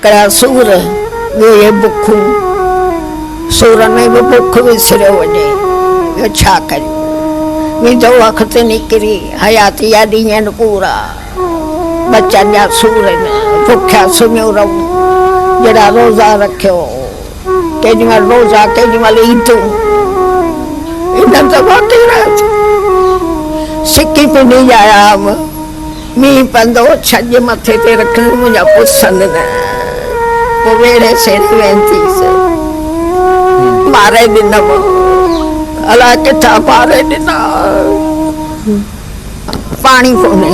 कड़ा सूर वे बुखू सूर में भी बुख विसरियो वञे ॿियो छा करियूं। मुंहिंजो वक़्तु निकिरी हयाती जा ॾींहं आहिनि पूरा बचनि जा सूर आहिनि बुखिया सुम्हियो रहूं जहिड़ा रोज़ा रखियो केॾी महिल रोज़ा केॾी महिल ईदूं इन दफ़ा कहिड़ा सिकी पिनी आया मींहुं पवंदो छॼ मथे ते रखणु मुंहिंजा पुसनि न पोइ वेड़े सेड़ी वेंदीसि मारे ॾिनम अलाए किथां मारे ॾिना पाणी कोन्हे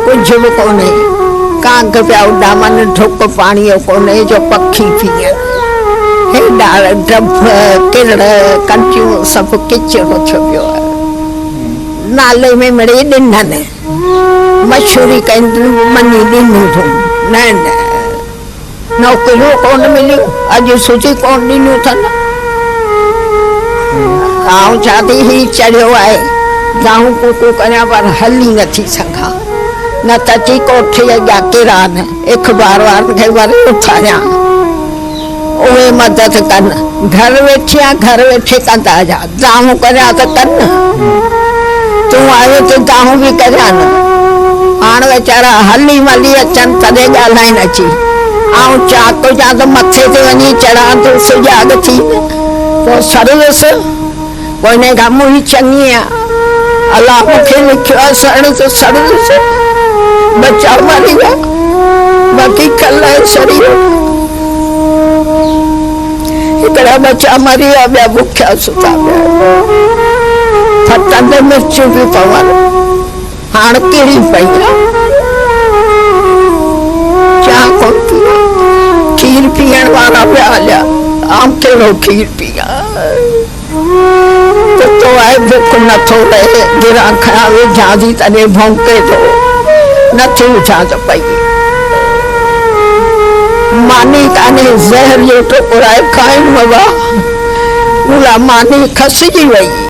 कुझु बि कोन्हे कांग पिया उॾामनि ढुक पाणीअ कोन्हे जो पखी पीअ हेॾा डब किरड़ कंटियूं सभु किचिरो थियो पियो आहे नाले में मिड़े ॾिननि मशहूरी कयूं मनी ॾिनूं न न नौकरियूं कोन मिलियूं अॼु सूची कोन ॾिनियूं अथनि आउं चवां थी ही चढ़ियो आहे गाऊं कुकू करियां पर हली नथी सघां न त अची कोठे अॻियां किरां न अख़बार वारनि खे वरी उथारियां उहे मदद कनि घर वेठी आहे घर वेठे कंदा जा दाऊं करियां त कनि तूं आयो त दाऊं बि करियां न हाणे वीचारा हली मली अचनि तॾहिं ॻाल्हाइनि अची ऐं चाक जा त मथे ते वञी चढ़ां त सुजाॻ थी पोइ सड़ुसि पोइ हिन खां मुंहुं चङी आहे अलाह मूंखे लिखियो आहे सड़ त सड़ुसि बचा मरी विया बाक़ी कल्ह सड़ी हिकिड़ा बचा मरी विया ॿिया बुखिया सुता पिया फटंदे मिर्चूं बि पवनि हाणे किरी पई आहे चाह कोन थी खीर पीअण वारा पिया हलिया आम कहिड़ो खीर पीआ कुतो आहे बुख नथो रहे गिरां खणा विझां थी तॾहिं भौंके थो नथी विझां त पई मानी कान्हे ज़हर जो टुकुर आहे खाइण बाबा पूरा मानी खसिजी वई।